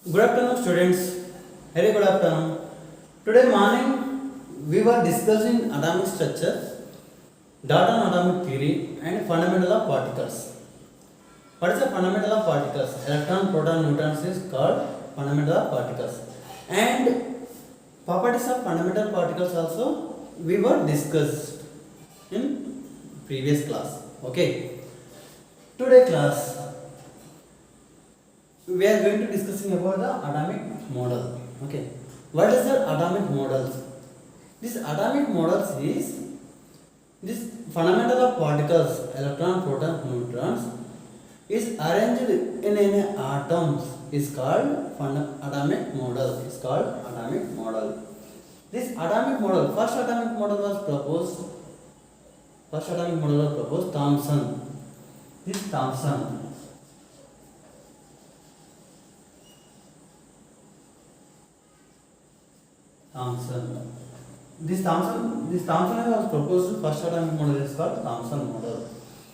Good afternoon, students. Very good afternoon. Today morning we were discussing atomic structure, Dalton atomic theory, and fundamental of particles. What is the fundamental of particles? Electron, proton, neutrons is called fundamental of particles. And properties of fundamental particles also we were discussed in previous class. Okay. Today class we are going to discussing about the atomic model. Okay, what is the atomic models? This atomic models is this fundamental of particles, electron, proton, neutrons, is arranged in an atoms is called atomic model. Is called atomic model. This atomic model, first atomic model was proposed. First atomic model was proposed Thomson. This Thomson. This Thomson was proposed first atomic model is called Thomson model.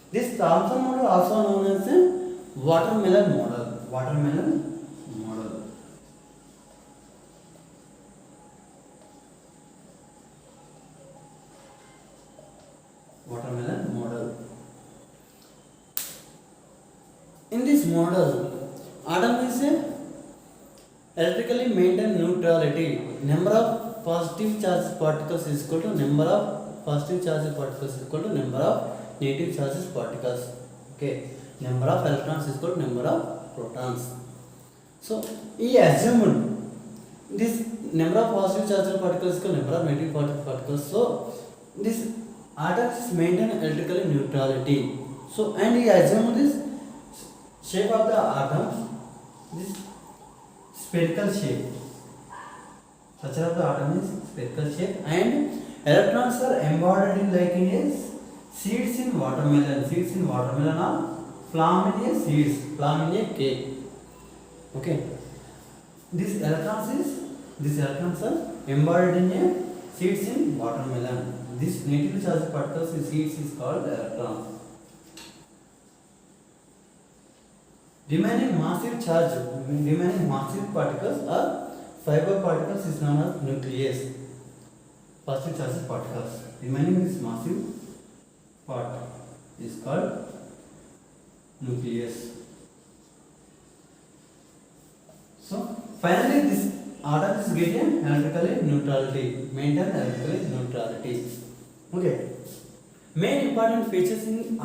This Thomson model also known as the watermelon model. Watermelon model. Watermelon model. In this model, atom is a electrically maintain neutrality. Number of positive charged particles is equal to number of positive charged particles is equal to number of negative charged particles. Okay, number of electrons is equal to number of protons. So he assumed this number of positive charged particles is equal to number of negative particles. So this atom is maintain electrically neutrality. So and he assumed this shape of the atoms, this spherical shape. Structure of the atom is spherical shape, and electrons are embodied in like in a seeds in watermelon. Seeds in watermelon are formed in a seeds, formed in a cake. Okay. These electrons are embodied in a seeds in watermelon. This negatively charged particles in seeds is called electron. Remaining massive particles are fiber particles is known as nucleus. Positive charged particles. Remaining this massive part is called nucleus. So finally this atom is getting electrically neutrality. Maintain electrically neutrality. Okay. Main important features in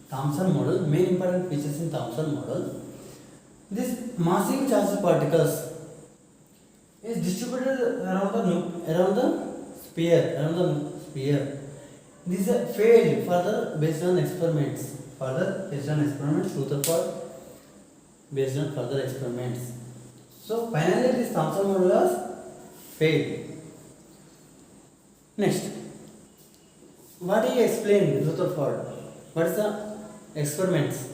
Thomson model. Main important features in Thomson model. This massive charged particles is distributed around the sphere. This is failed further based on experiments. Rutherford based on further experiments. So finally this Thomson model was failed. Next, what he explained Rutherford? What is the experiments?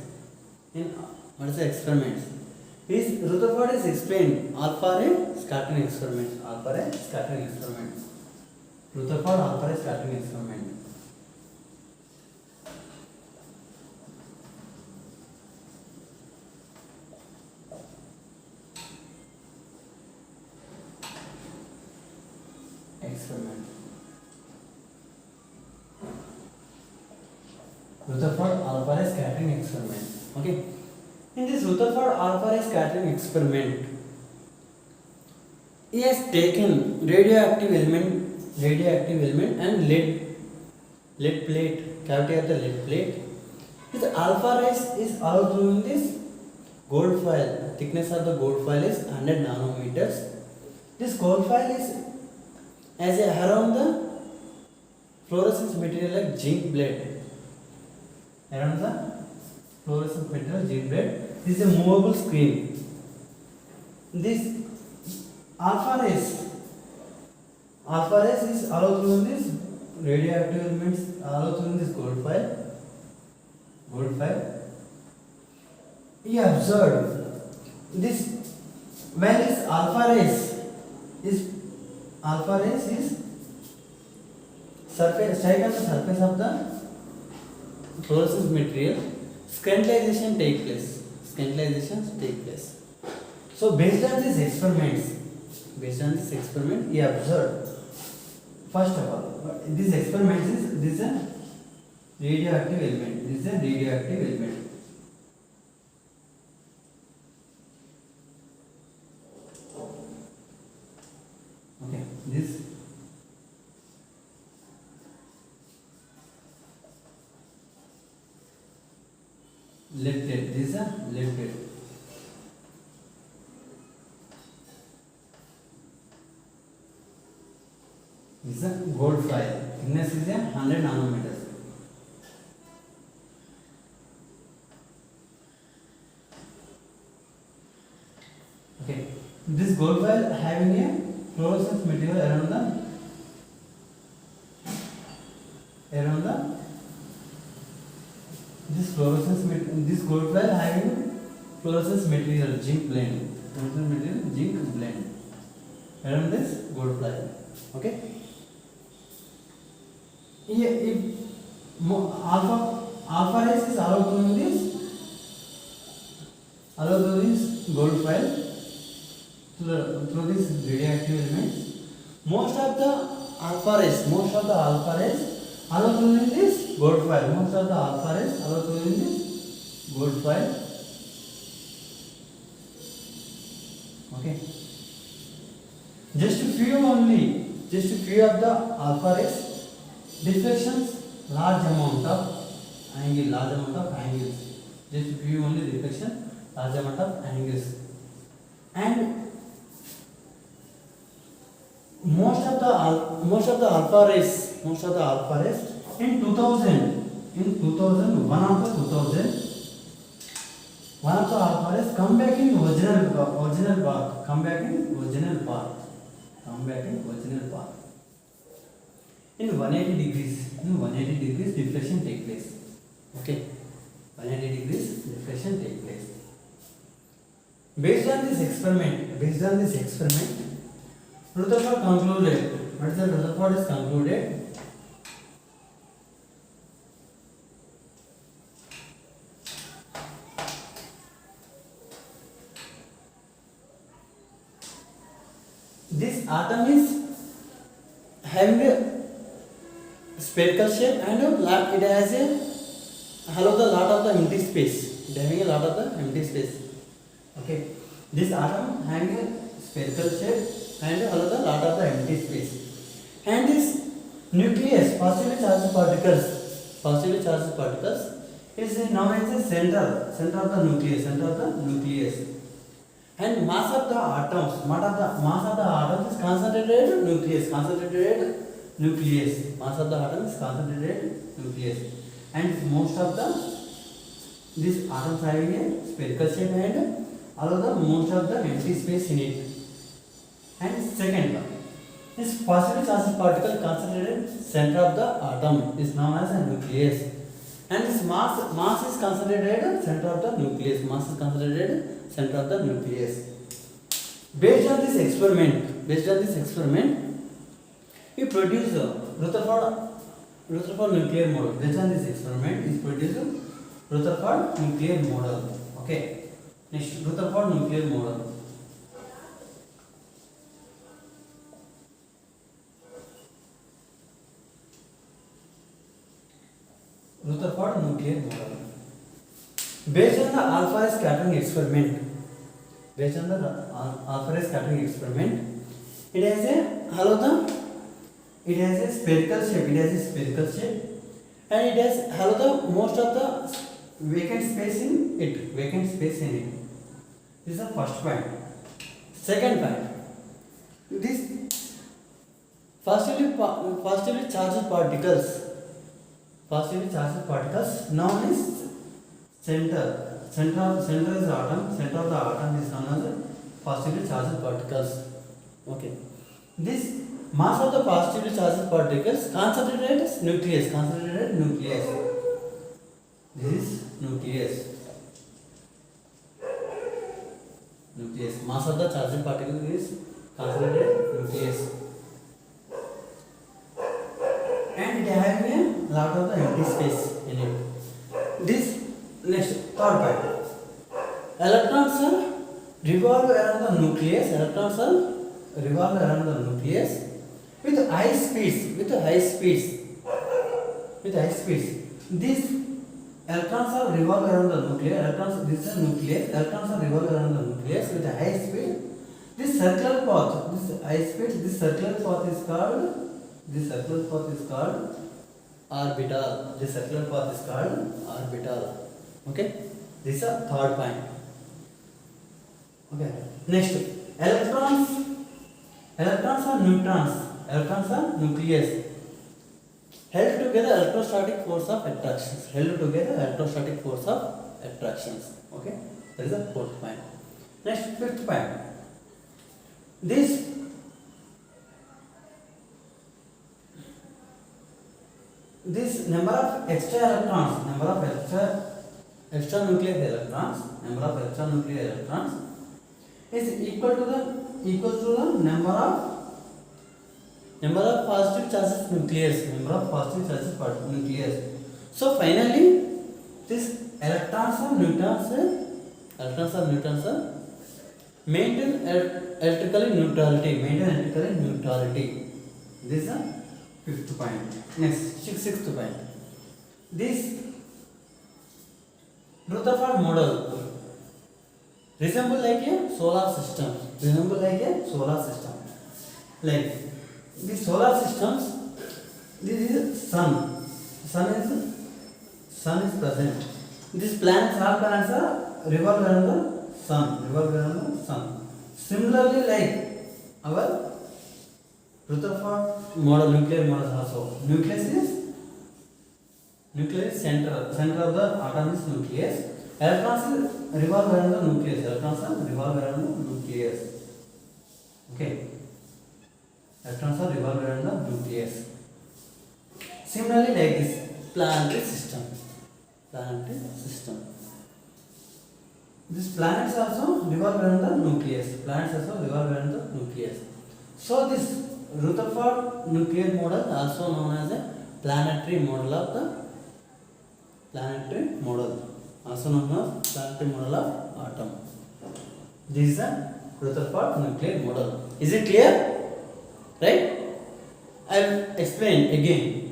Is Rutherford is explained alpha ray scattering experiment. Rutherford alpha ray scattering experiment. Rutherford alpha ray scattering experiment. Okay. In this Rutherford alpha ray scattering experiment, he has taken radioactive element and lead plate, cavity of the lead plate. This alpha rays is allowed through in this gold foil. Thickness of the gold foil is 100 nanometers. This gold foil is as around the fluorescence material like zinc blade. Around the fluorescent material zinc blade. This is a movable screen. This alpha rays is allowed through this radioactive elements allowed through this gold foil. He observed this when this alpha rays is strike on the surface of the fluorescent material, scintillation take place. So based on these experiments, he observed. First of all, this experiment is this is a radioactive element. This is a radioactive element. Okay, this lead. This is a lead. This is a gold foil. Thickness is a 100 nanometers. Okay, this gold foil having a fluorescence material around the this gold foil having fluorescence material zinc blend around this gold foil. Okay, yeah, if alpha rays is allowed to this gold foil through this radioactive elements. Most of the alpha rays allowed to in this gold foil. Most of the alpha rays allowed to in this gold foil. Okay, just a few of the alpha rays deflections, large amount of angles. Just a few only deflection, large amount of angles. And most of the alpha rays in 2000 one of the alpha rays come back in original path in 180 degrees deflection take place. Okay, 180 degrees deflection take place. Based on this experiment, Rutherford concluded. What is that? Rutherford is concluded this atom is having a spherical shape and it has a lot of the empty space. It having a lot of the empty space. Okay, this atom having a spherical shape and a lot of the empty space. And this nucleus, positively charged particles, is known as the center of the nucleus. And mass of the atoms is concentrated nucleus. Mass of the atom is concentrated nucleus. And most of these atoms having a spherical shape and most of the empty space in it. And second one, this positively charged particle concentrated center of the atom is known as a nucleus. And this mass is concentrated center of the nucleus. Based on this experiment, we produce Rutherford nuclear model. Based on this experiment, is produced Rutherford nuclear model. Okay. Next, Rutherford nuclear model. Rutherford nuclear model. Based on the alpha ray scattering experiment, it has a spherical shape, and it has most of the vacant space in it. This is the first point. Second point, this positively charged particles known as center of the atom is known as positively charged particles. Okay, this mass of the positively charged particles concentrated nucleus. This is nucleus. Mass of the charged particle is concentrated nucleus, and it having a lot of the empty space in it. This next third point, electrons are revolve around the nucleus. Electrons are revolve around the nucleus with high speeds. These electrons are revolve around the nucleus. This is nucleus. Electrons are revolve around the nucleus with a high speed. This circular path, this circular path is called orbital. This circular path is called orbital. Okay. This is a third point. Okay. Next, electrons are neutrons. Electrons are nucleus. Held together electrostatic force of attractions. Okay. That is the fourth point. Next, fifth point. This number of extra electrons, extra nuclear electrons is equal to the number of positive charges nucleus. So finally, this electrons or neutrons are maintain electrical neutrality. This is the fifth point. Next, sixth point. This Rutherford model resemble like a solar system. Like the solar systems, this is sun. Sun is present. These planets are revolve around the sun. Similarly, like our Rutherford model, nuclear model also. Nucleus is center of the atom is nucleus. Electrons revolve around the nucleus. Okay. Electrons are revolve around the nucleus. Similarly, like this planetary system. These planets also revolve around the nucleus. So this Rutherford nuclear model, also known as a planetary model of atom. This is a Rutherford nuclear model. Is it clear? Right? I will explain again.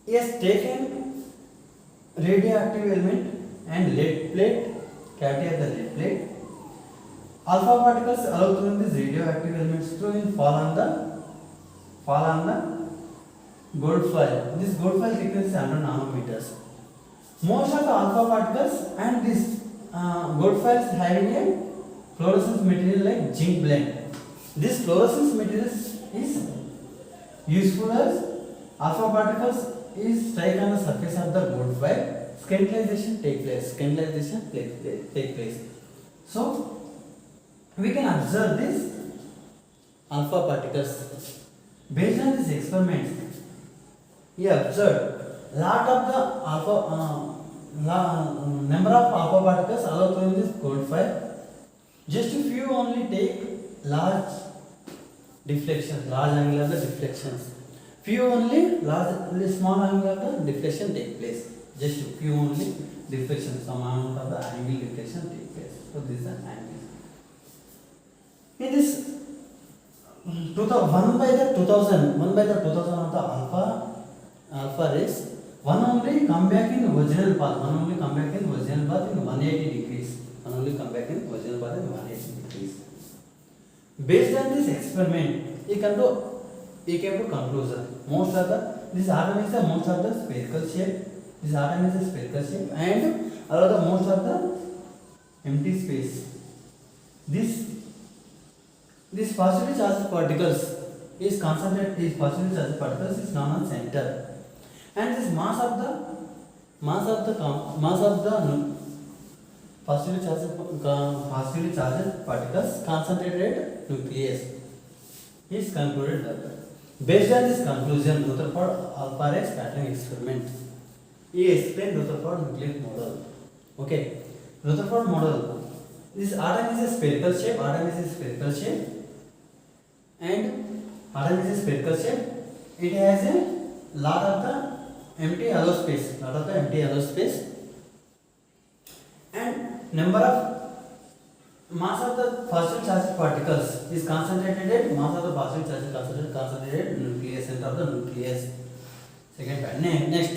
He has taken radioactive element and lead plate, cavity of the lead plate. Alpha particles allow through these radioactive elements to fall on the gold foil. This gold foil thickness is 100 nanometers. Most of the alpha particles and this gold foil is having a fluorescence material like zinc blende. This fluorescence material is useful as alpha particles is strike on the surface of the gold foil. Scintillation take place. So we can observe this alpha particles. Based on this experiments, he observed lot of the number of alpha particles allowed through this gold foil. Just a few only take large angular deflections. Few only small angular deflection take place. Just a few only deflections, some amount of the angle deflection take place. So this is an angle. In this 1 by the 2000 of the alpha rays, one only come back in original path. In 180 degrees. Based on this experiment, he came to conclusion. Most of this atom is most of the spherical shape. And most of the empty space. This positively charged particles is concentrated. These positively charged particles is known as center, and this mass of the positively charged particles concentrated at nucleus. Is concluded that based on this conclusion, Rutherford alpha ray scattering experiment, he explained Rutherford nuclear model. Okay, Rutherford model. This atom is a spherical shape. It has a lot of the empty hollow space. And number of mass of the positive charged particles is concentrated at mass of the positive charged concentrated nucleus center of the nucleus. Second point. Next,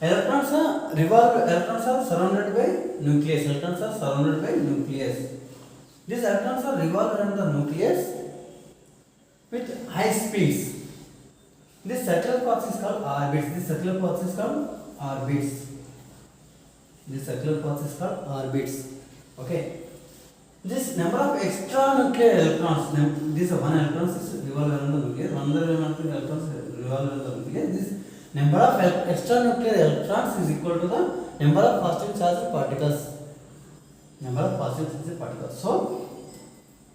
electrons are electrons are surrounded by nucleus. Electrons are surrounded by nucleus. These electrons are revolve around the nucleus with high speeds. This circular path is called orbits. This circular path is called orbits. This circular path is called orbits. Okay. This number of extranuclear electrons, this one electrons is revolve around the nucleus, one other electrons revolve around the nucleus. This number of extranuclear electrons is equal to the number of positive charged particles. Number of positive charged particles. So,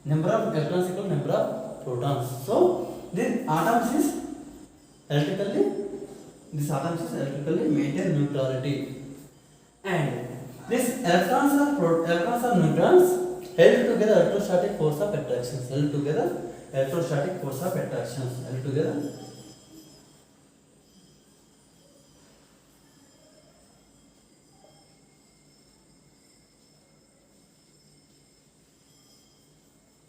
number of electrons equal to number of protons. So, this atoms is electrically maintain neutrality. And these electrons are neutrons held together electrostatic force of attractions. Held together electrostatic force of attractions. Held together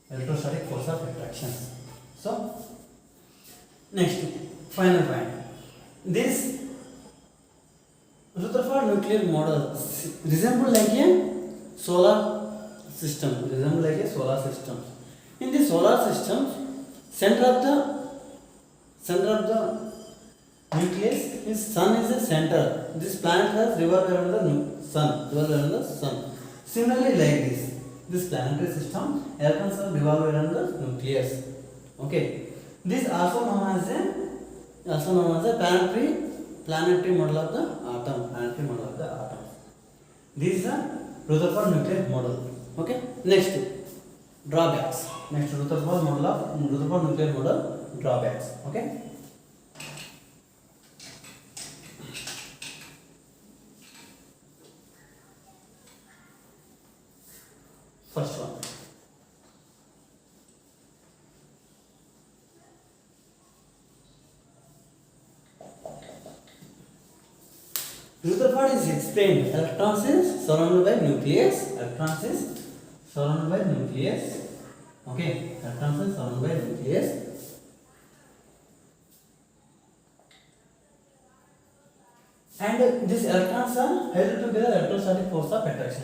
electrostatic force of attractions. So, next, final point. This Rutherford nuclear model resemble like a solar system. Resemble like a solar system. In the solar system, center of the nucleus is sun is the center. This planet has revolved around the sun. Similarly, like this planetary system, electrons are revolve around the nucleus. Okay. This also known as a planetary model of the atom. Planetary model of the atom. This is a Rutherford nuclear model. Okay. Next, drawbacks. Next, Rutherford nuclear model drawbacks. Okay. First one. Rutherford is explained. Electrons is surrounded by nucleus. Okay. Electrons is surrounded by nucleus. And these electrons are held together electrostatic force of attraction.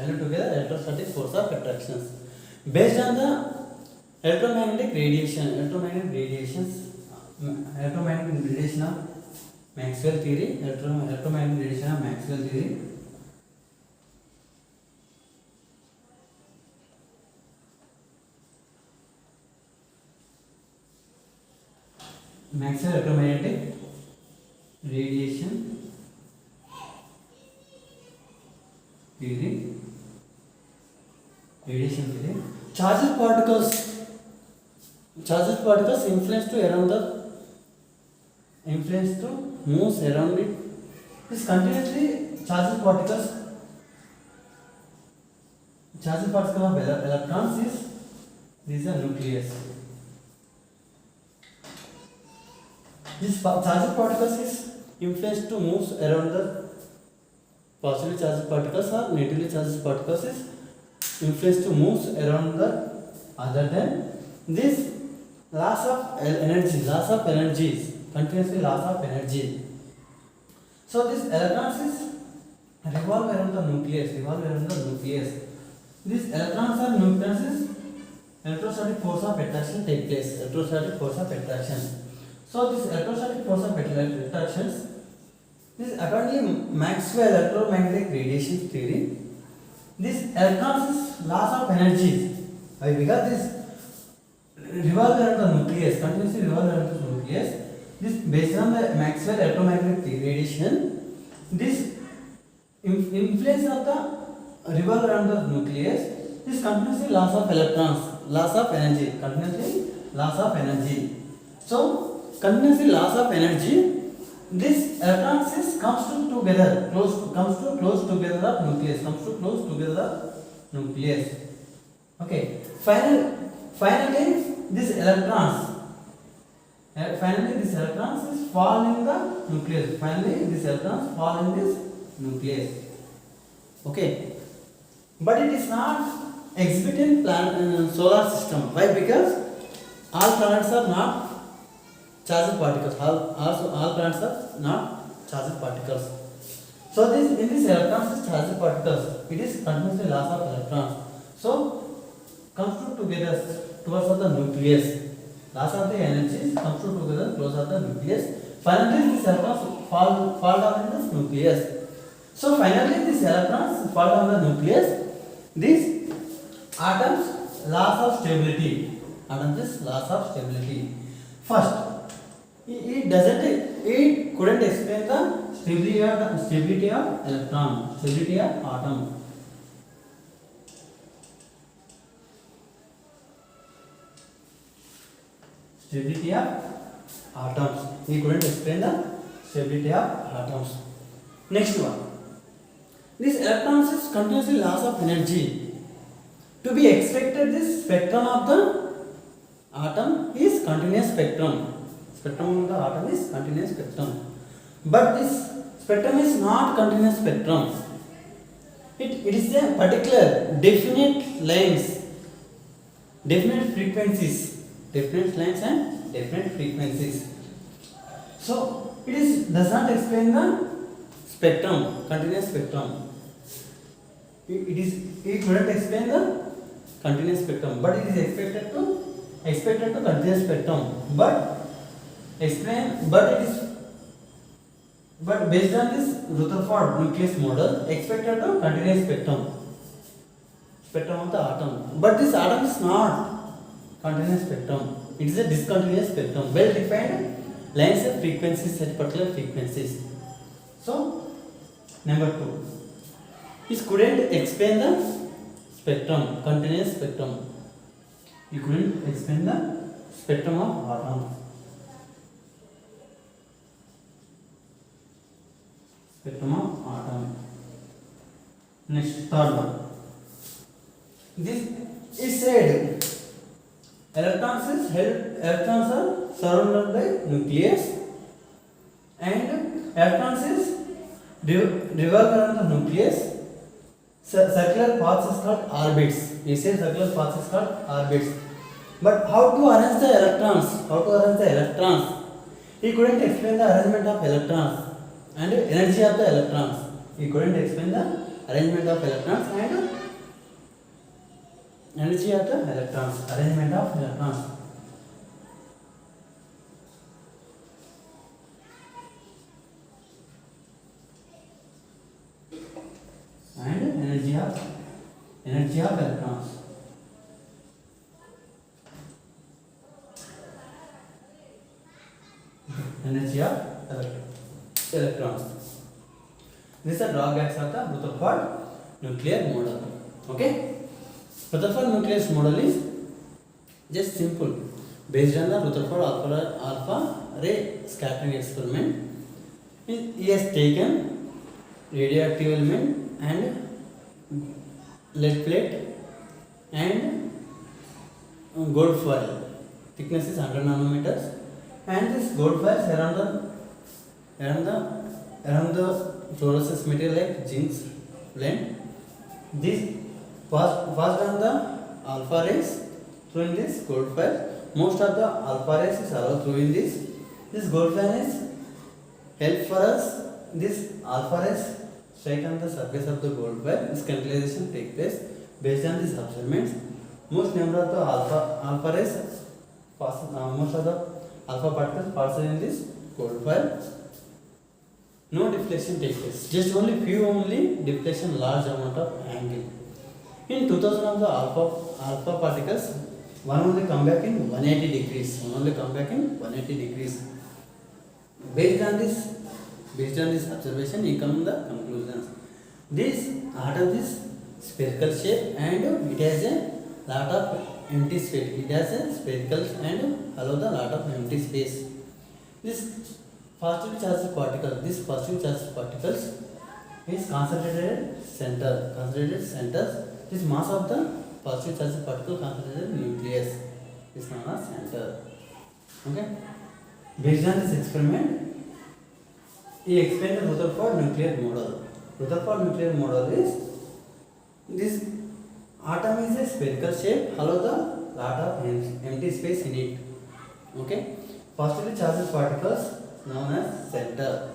Based on the electromagnetic radiation of Maxwell theory. Electromagnetic radiation of Maxwell theory. Maxwell electromagnetic radiation theory. Charged particles influence to moves around it. This continuously charged particles of electrons is this is a nucleus. This charged particles is influenced to moves around the positively charged particles or negatively charged particles is influenced to moves around the other than this loss of energy, continuously loss of energy. So this electrons is revolve around the nucleus. These electrons are nucleus, electrostatic force of attraction take place. So this electrostatic force of attractions, this according to Maxwell electromagnetic radiation theory, this electrons is loss of energy. Why? Because this revolve around the nucleus, continuously revolve around the nucleus. This based on the Maxwell electromagnetic radiation, this influence of the revolve around the nucleus, this continuously loss of electrons, loss of energy. So continuously loss of energy. This electrons comes to close together of nucleus. Okay. Finally, these electrons is fall in the nucleus. Okay. But it is not exhibit in solar system. Why? Because all planets are not charged particles. All planets are not charged particles. So this in this electrons is charged particles. It is continuously loss of electrons. So comes to together towards of the nucleus. Loss of the energies comes to together close of the nucleus. Finally, these electrons fall down in the nucleus. So finally, these electrons fall down the nucleus. These atoms loss of stability. Atoms is loss of stability. First, it couldn't explain the stability of electron, stability of atom. Stability of atoms. He couldn't explain the stability of atoms. Next one. This electrons is continuously loss of energy. To be expected, this spectrum of the atom is continuous spectrum. Spectrum of the atom is continuous spectrum. But this spectrum is not continuous spectrum. It is a particular definite lines, definite frequencies, definite lines and definite frequencies. So it does not explain the spectrum, continuous spectrum. It couldn't explain the continuous spectrum, but it is expected to continuous spectrum. But based on this Rutherford nucleus model, expected to continuous spectrum of the atom. But this atom is not continuous spectrum. It is a discontinuous spectrum, well defined lines of frequencies at particular frequencies. So number 2, it couldn't explain the spectrum, continuous spectrum. You couldn't explain the spectrum of atom. Spectrum of atom. Next, third one. This is said electrons are surrounded by nucleus, and electrons is revolve around the nucleus. Circular paths is called orbits. We say circular paths is called orbits. But how to arrange the electrons? He couldn't explain the arrangement of electrons and energy of the electrons. He couldn't explain the arrangement of electrons and energy of the electrons. Arrangement of electrons. And energy of electrons. Energy of electrons. These are drawbacks of the Rutherford nuclear model. Okay? Rutherford nucleus model is just simple. Based on the Rutherford alpha ray scattering experiment, he has taken radioactive element and lead plate and gold foil. Thickness is 100 nanometers, and this gold foil is around the fluorescence material like zinc blend. This passed on the alpha rays through in this gold foil. Most of the alpha rays is allowed through in this. This gold foil is help for us. This alpha rays strike on the surface of the gold foil. This crystallization takes place based on these experiments. Most number of the alpha rays pass. Most of the alpha particles pass in this gold foil. No deflection takes place. Just few deflection, large amount of angle. In 2000 of the alpha particles, one only come back in 180 degrees. Based on this observation, he come the conclusions. This atom is spherical shape and it has a lot of empty space. It has a spherical and allow the lot of empty space. This positive charged particles is concentrated center. This mass of the positive charged particle concentrated nucleus is known as center. Okay. Based on this experiment, he explained the Rutherford nuclear model. Rutherford nuclear model is this Atom is a spherical shape, allow the lot of empty space in it. Okay. Positively charged particles known as center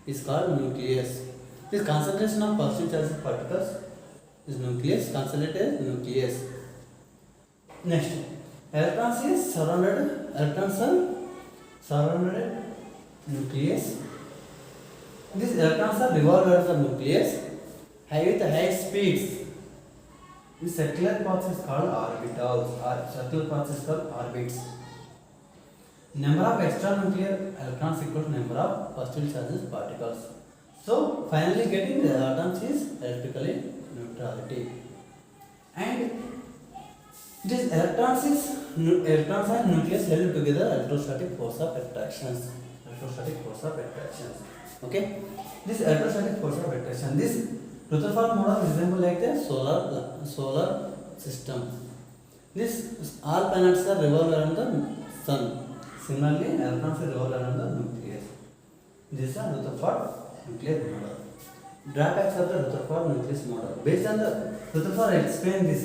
is called nucleus. This concentration of positive charged particles is nucleus, concentrated nucleus. Next, electrons are surrounded nucleus. These electrons are revolve around the nucleus with high speeds. The circular path is called orbitals, or circular path is called orbits. Number of extranuclear electrons equal to number of positive charged particles. So finally getting the atoms is electrically neutrality. And these electrons and nucleus held together electrostatic force of attractions. Okay. This electrostatic force of attraction. This Rutherford model resembles like the solar system. This all planets are revolve around the sun. Similarly, electrons revolve around the nucleus. This is a Rutherford nuclear model. Drawbacks of the Rutherford nucleus model. Based on the Rutherford explained this,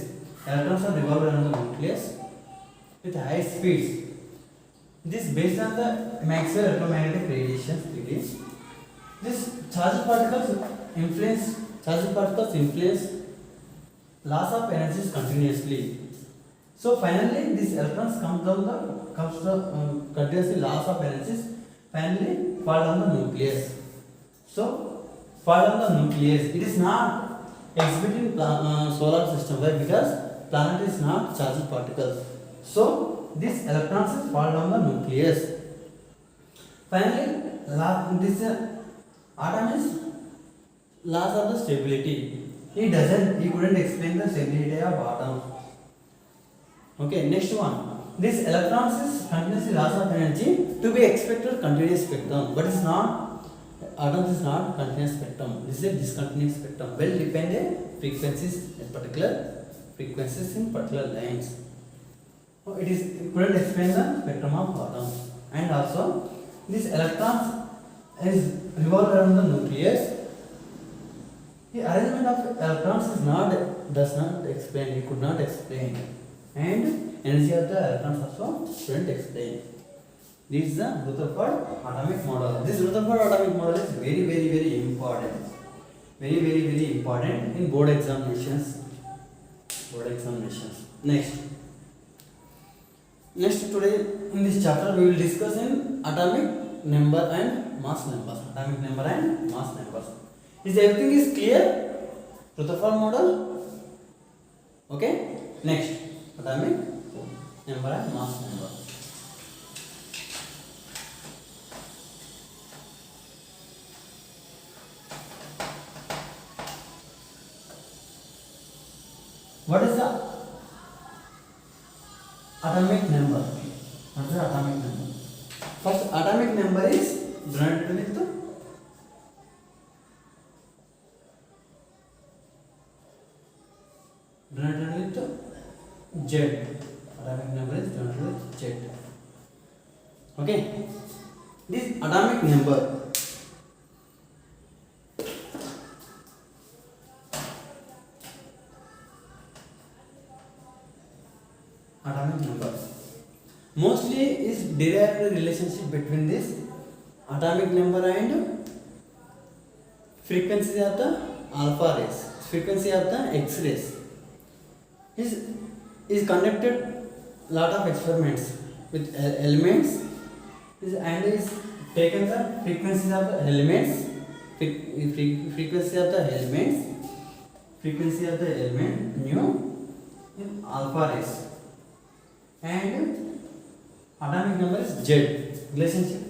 electrons are revolve around the nucleus with high speeds. This based on the Maxwell electromagnetic radiation theory. This charged particles influence loss of energies continuously. So finally, these electrons comes to continuously loss of energies. Finally, fall on the nucleus. So fall on the nucleus. It is not exhibiting solar system. Why? Because planet is not charged particles. So these electrons fall on the nucleus. Finally, this atom is loss of the stability. He couldn't explain the stability of atom. Okay, next one. This electrons is continuously loss of energy to be expected continuous spectrum, but it's not. Atoms is not continuous spectrum. This is a discontinuous spectrum. Well dependent frequencies in particular lines. It couldn't explain the spectrum of atoms. And also, this electrons is revolve around the nucleus. The arrangement of electrons does not explain. He could not explain. And energy of the electrons also couldn't explain. This is the Rutherford atomic model. This Rutherford atomic model is very important. Very important in board examinations. Next today in this chapter we will discuss in atomic number and mass numbers. Is everything is clear? Rutherford model. Okay. Next, atomic number and mass number. What is the atomic number? What is the atomic number? First, atomic number is denoted with Z. Atomic number is denoted with Z. Okay. This atomic number mostly is derived relationship between this atomic number and frequency of the alpha rays, frequency of the X-rays. Is conducted lot of experiments with elements and is taken the frequencies of the elements, frequency of the element nu in alpha rays, and atomic number is Z. Relationship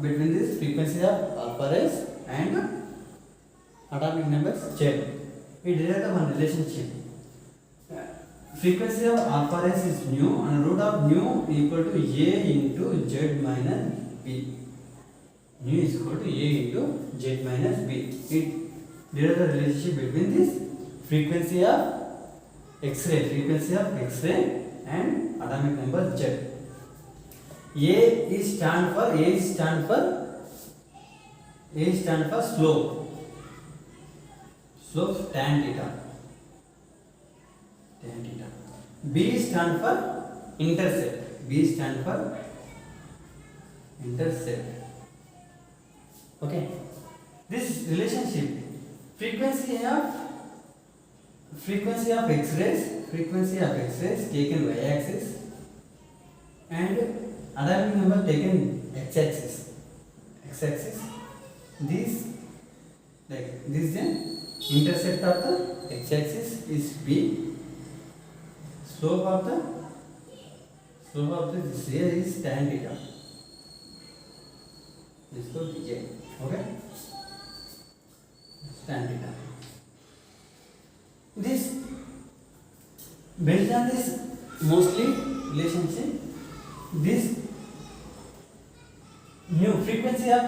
between this frequency of alpha rays and atomic number is Z. We derive one relationship. Frequency of alpha rays is nu and root of nu equal to A into Z minus B. Nu is equal to A into Z minus B. It derives the relationship between this frequency of X-ray and atomic number Z. A stand for slope tan theta. tan theta. B stand for intercept. B stand for intercept. Okay. This relationship, frequency of X-rays taken y-axis and atomic number taken x-axis. This then intercept of the x-axis is B. Slope of this here is tan theta. This called J. Okay. Tan theta. This based on this mostly relationship, this new frequency of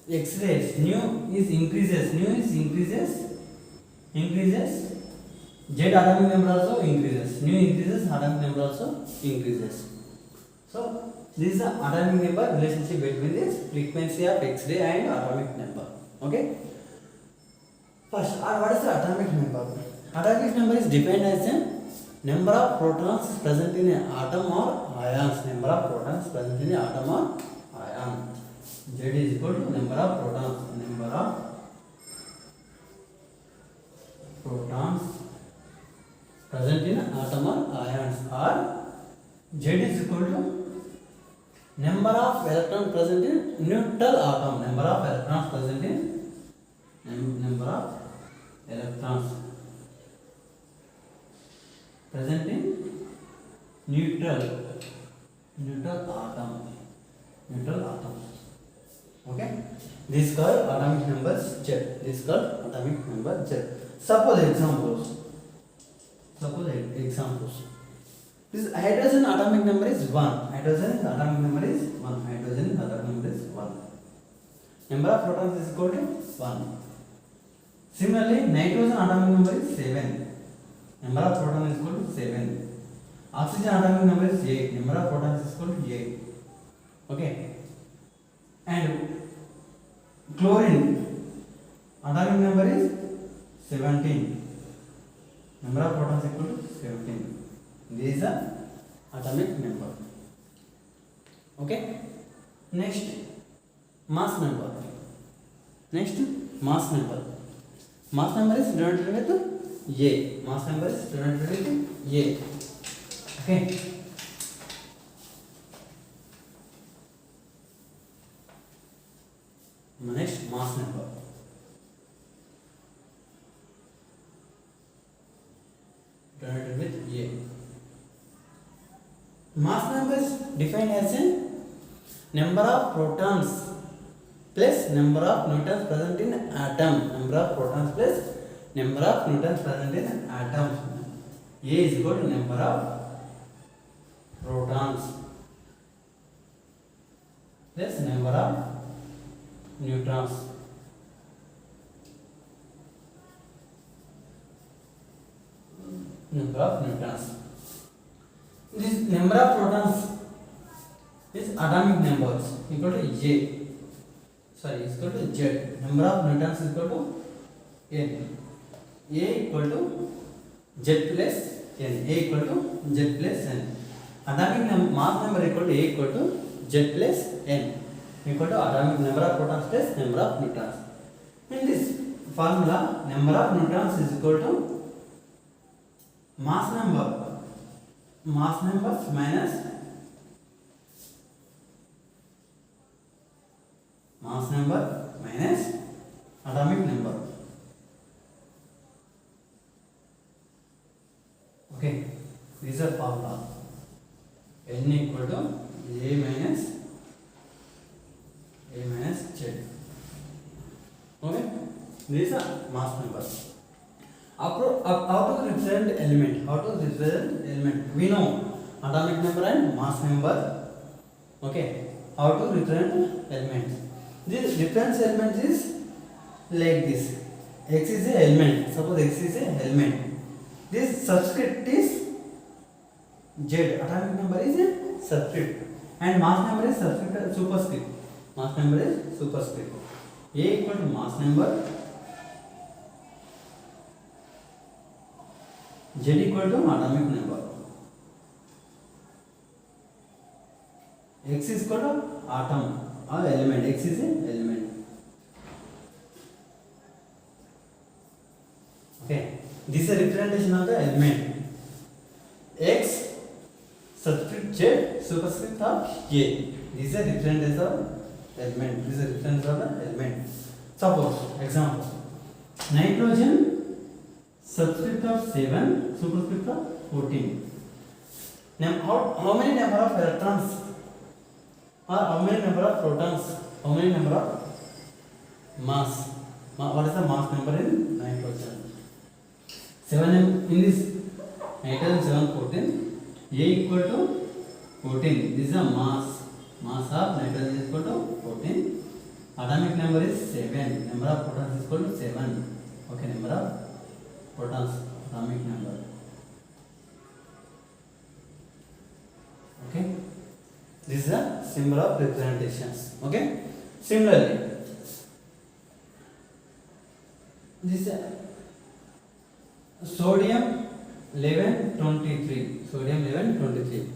X-rays, nu is increases. Z atomic number also increases. Nu increases, atomic number also increases. So this is the atomic number relationship between this frequency of X-ray and atomic number. Okay. First, what is the atomic number? Atomic number is defined as the number of protons present in an atom or ions. Number of protons present in an atom or ion. Z is equal to number of protons. Present in atom or ions, or Z is equal to number of electrons present in neutral atom. Number of electrons present in neutral atom. Okay, this is called atomic number Z. Suppose examples. This hydrogen atomic number is 1. Number of protons is equal to 1. Similarly, nitrogen atomic number is 7. Number of protons is equal to 7. Oxygen atomic number is 8. Number of protons is equal to 8. Okay. And chlorine atomic number is 17. Number of protons equal to 17. This is a atomic number. Okay. Next, mass number. Mass number is denoted with A. Okay. Next, mass number. Denoted with A. Mass number is defined as a number of protons plus number of neutrons present in atom. A is equal to number of protons plus number of neutrons. This number of protons is atomic numbers equal to Z. Number of neutrons is equal to N. A equal to Z plus N. Atomic mass number equal to A equal to Z plus N. Equal to atomic number of protons plus number of neutrons. In this formula, number of neutrons is equal to mass number minus atomic number. Okay, this is a formula. N equal to A minus Z. Okay, this is a mass number. How to represent element? We know atomic number and mass number. Okay, how to represent elements? This reference element is like this. X is a element. Suppose X is a element. This subscript is Z. Atomic number is a subscript, and mass number is superscript. A equal to mass number Z equal to atomic number. X is equal to atom or element. X is an element. Okay, this is a representation of the element. X subscript Z superscript of A. This is a representation of element. This is a representation of the element. Suppose example, nitrogen subscript of 7 superscript of 14. Now how many number of electrons or how many number of protons, how many number of mass, what is the mass number in nitrogen? 7 in this nitrogen 7 14, A equal to 14. This is a mass of nitrogen is equal to 14. Atomic number is 7. Number of protons is equal to 7. Okay, number of protons, atomic number. Okay, this is a symbol of representations. Okay, similarly this is sodium 1123. Sodium 1123.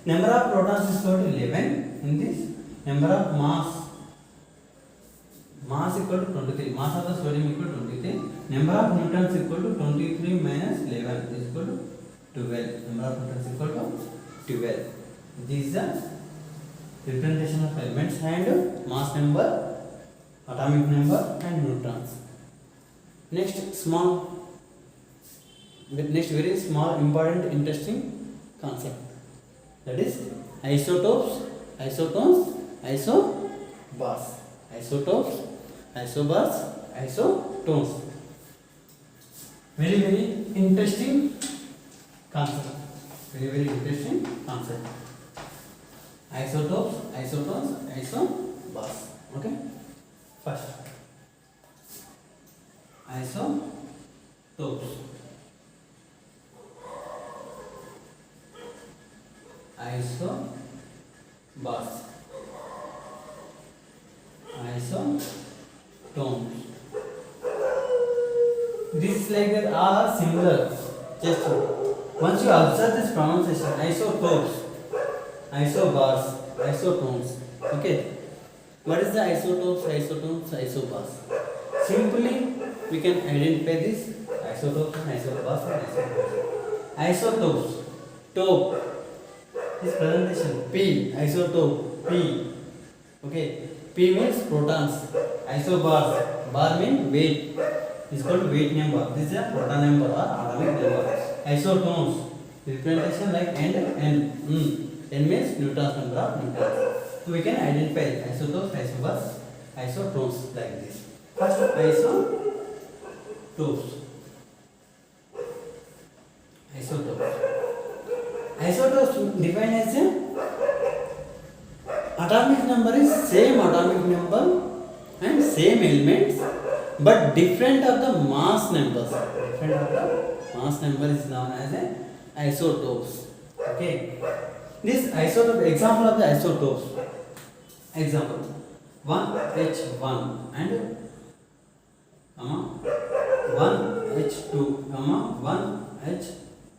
Number of protons is equal to 11 in this. Number of mass equal to 23. Mass of the sodium equal to 23. Number of neutrons equal to 23 minus 11 is equal to 12. Number of neutrons equal to 12. This is the representation of elements and mass number, atomic number and neutrons. Next very small important interesting concept, that is isotopes, isotones, isobars. Isotopes, isobars, isotones. Very interesting concept. Very interesting concept. Isotopes, isotones, isobars. Okay. First, isotopes. Isobars. Isotones. This is like that are similar. Just once you observe this pronunciation, isotopes, isobars, isotones. Okay. What is the isotopes, isotones, isobars? Simply we can identify this isotopes and isobars and isotones. Isotopes, tope. This presentation P, isotope P. Okay, P means protons. Isobars, bar means weight. Is called weight number. This is a proton number or atomic number. Isotones, representation like N. N means neutrons, number of neutrons. So we can identify isotopes, isobars, isotones like this. First, isotopes. Isotopes defined as a atomic number is same atomic number and same elements, but different of the mass numbers. Different of the mass number is known as a isotopes. Okay. This isotope, example of the isotopes. Example 1H1 and 1H2,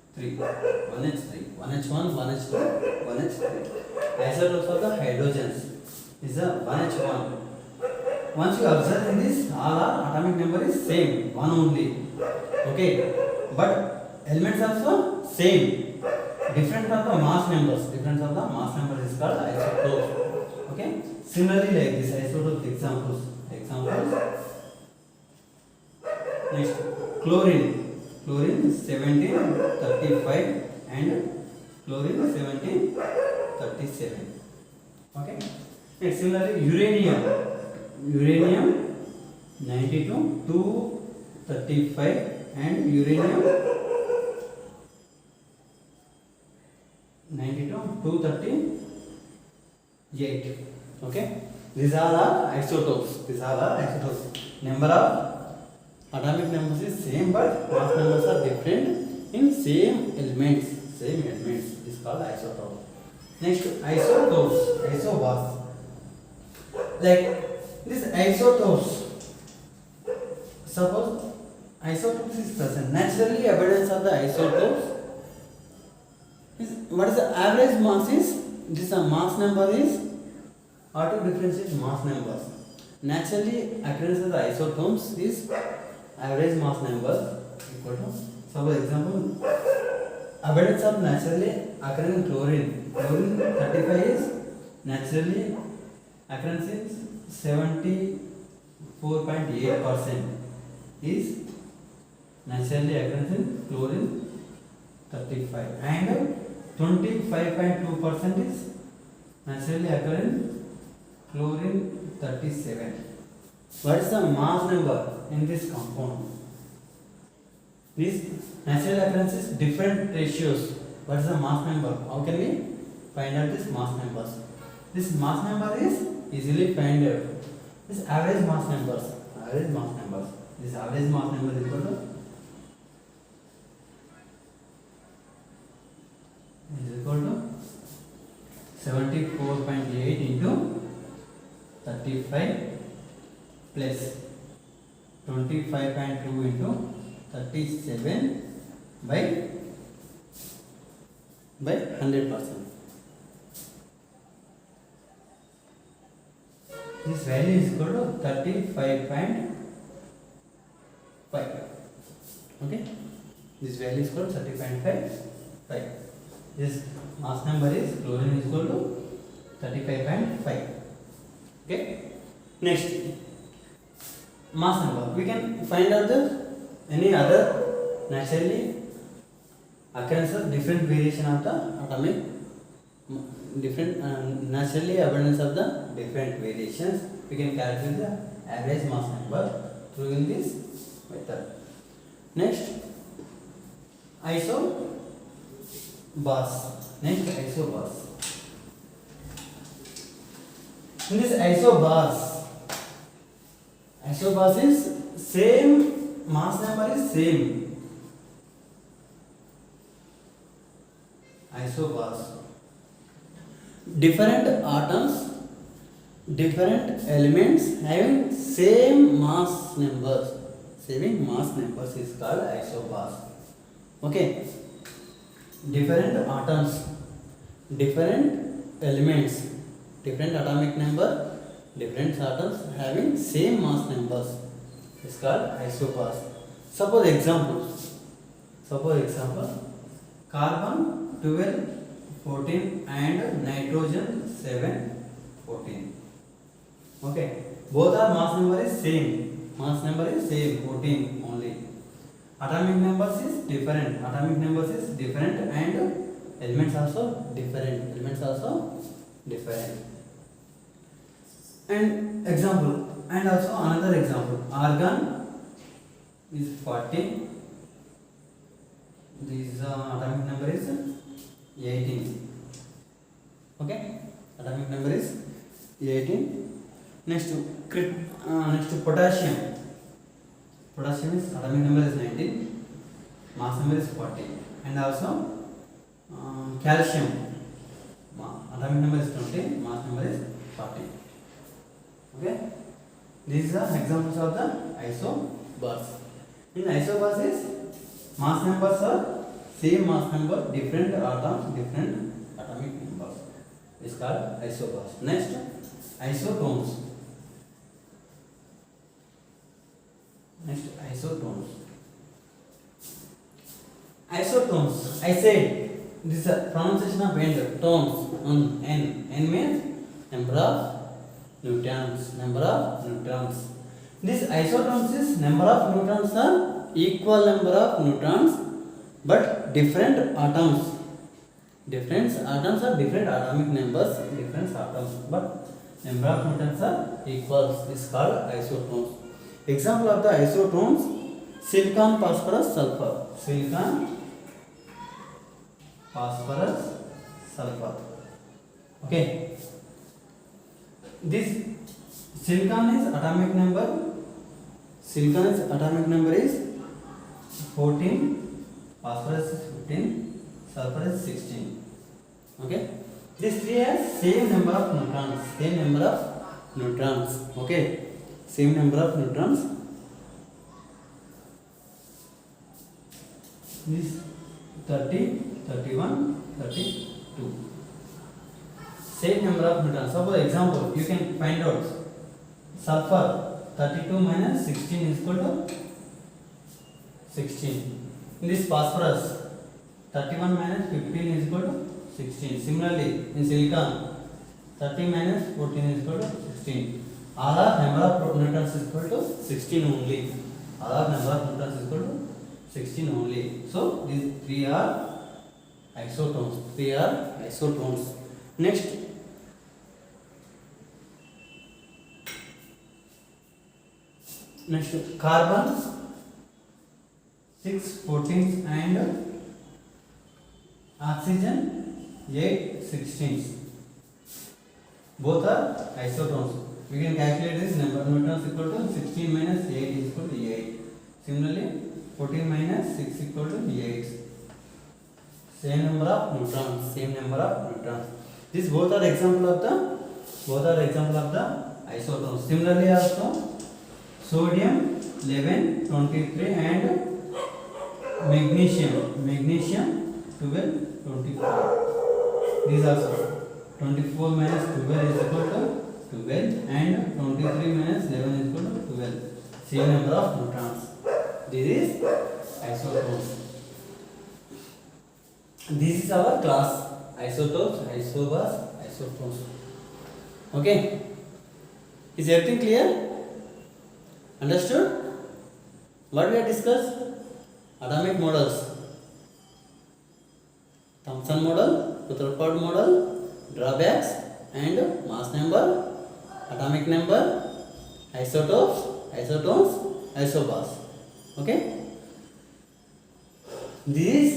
1H3, 1H1, 1H2, 1H3. Isotopes of the hydrogens is a 1H1. Once you observe in this, all our atomic number is same, one only. Okay, but elements also same. Different of the mass numbers. Difference of the mass numbers is called isotopes. Okay. Similarly, like this isotope examples. Next, chlorine. Chlorine 1735 and chlorine 1737. Okay. Next, similarly, uranium. Uranium 92, 235 and uranium 92, 238. Okay. These are our isotopes. Number of atomic numbers is same, but mass numbers are different in same elements. Is called isotope. Next, isobars. Like this isotopes. Suppose isotopes is present. Naturally, abundance of the isotopes is what is the average mass is this mass number is or to differentiate mass numbers. Naturally, occurrence of the isotopes is average mass number equal to. So, for example, abundance of naturally occurring chlorine. Chlorine 35 is naturally occurrence is 74.8% is naturally occurrence in chlorine 35 and 25.2% is naturally occurring chlorine 37. What is the mass number in this compound? These natural occurrences different ratios. What is the mass number? How can we find out this mass numbers? This mass number is easily find out. This average mass numbers. Average mass numbers. This average mass number is equal to 74.8 into 35 plus 25.2 into 37 by 100%. This value is equal to 35.5. Okay, this value is equal to 30.5. This mass number is chlorine is equal to 35.5. Okay, next mass number. We can find out the any other naturally occurrence of different variation of the atomic different naturally abundance of the different variations. We can calculate the average mass number through in this method. Next, isobars. Next, isobars. In this isobars is same mass number is same. Isobars. Different atoms, different elements having same mass numbers. Same mass numbers is called isobars. Okay. Different atoms, different elements, different atomic number, different atoms having same mass numbers is called isobars. Suppose example, carbon 12, 14 and nitrogen 7, 14. Okay, both are mass number is same. Mass number is same, 14 only. Atomic numbers is different. And elements also different. And example, and also another example, argon is 40. This atomic number is 18. Okay, atomic number is 18. Next potassium is atomic number is 19, mass number is 40. And also calcium, atomic number is 20, mass number is 40. Okay, these are examples of the isobars. In isobars is mass numbers are same mass number, different atoms, different atomic numbers. It's called isobars. Next, isotones. Isotones. I said this is a pronunciation of end. Tones. N. N means number of neutrons. This isotones is number of neutrons are equal number of neutrons, but different atoms. Different atoms are different atomic numbers. Different atoms, but number of neutrons are equal. This is called isotones. Example of the isotones: silicon, phosphorus, sulfur. Okay. This silicon is atomic number is 14, phosphorus is 15, sulfur is 16. Okay. These three have same number of neutrons. Okay. Same number of neutrons. this 30, 31, 32. Same number of neutrons. Suppose example, you can find out sulfur 32 minus 16 is equal to 16. In this phosphorus 31 minus 15 is equal to 16. Similarly, in silicon 30 minus 14 is equal to 16. All are number of neutrons is equal to 16 only. All are number of neutrons is equal to 16 only. So these three are isotones. Three are isotones. Next, carbon 6 14s and oxygen 8 16s. Both are isotones. We can calculate this number of neutrons equal to 16 minus 8 is equal to 8. Similarly, 14 minus 6 equal to 8. Same number of neutrons. Same number of neutrons. These both are example of the isotones. Similarly, also sodium 11 23 and magnesium 12 24. These also 24 minus 12 is equal to 12 and 23 minus 11 is equal to 12. Same number of neutrons. This is isotopes. This is our class: isotopes, isobars, isotones. Okay, is everything clear? Understood? What we have discussed? Atomic models: Thomson model, Rutherford model, drawbacks and mass number, atomic number, isotopes, isotones, isobars. Okay, this is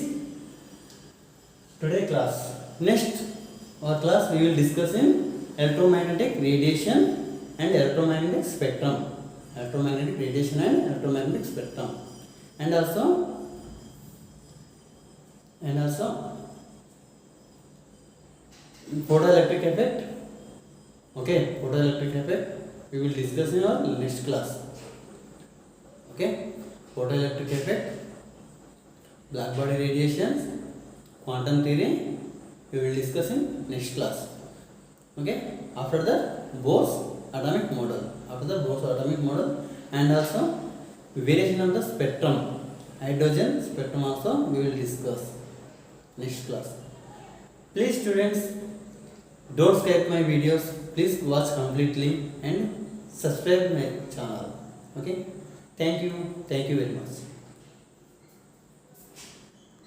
today class. Next our class we will discuss in electromagnetic radiation and electromagnetic spectrum. Electromagnetic radiation and electromagnetic spectrum, and also photoelectric effect. Okay, photoelectric effect we will discuss in our next class. Okay, photoelectric effect, black body radiations, quantum theory we will discuss in next class. Okay, after that Bohr's atomic model, and also variation of the spectrum, hydrogen spectrum also we will discuss next class. Please students, don't skip my videos. Please watch completely and subscribe my channel. Okay, thank you very much.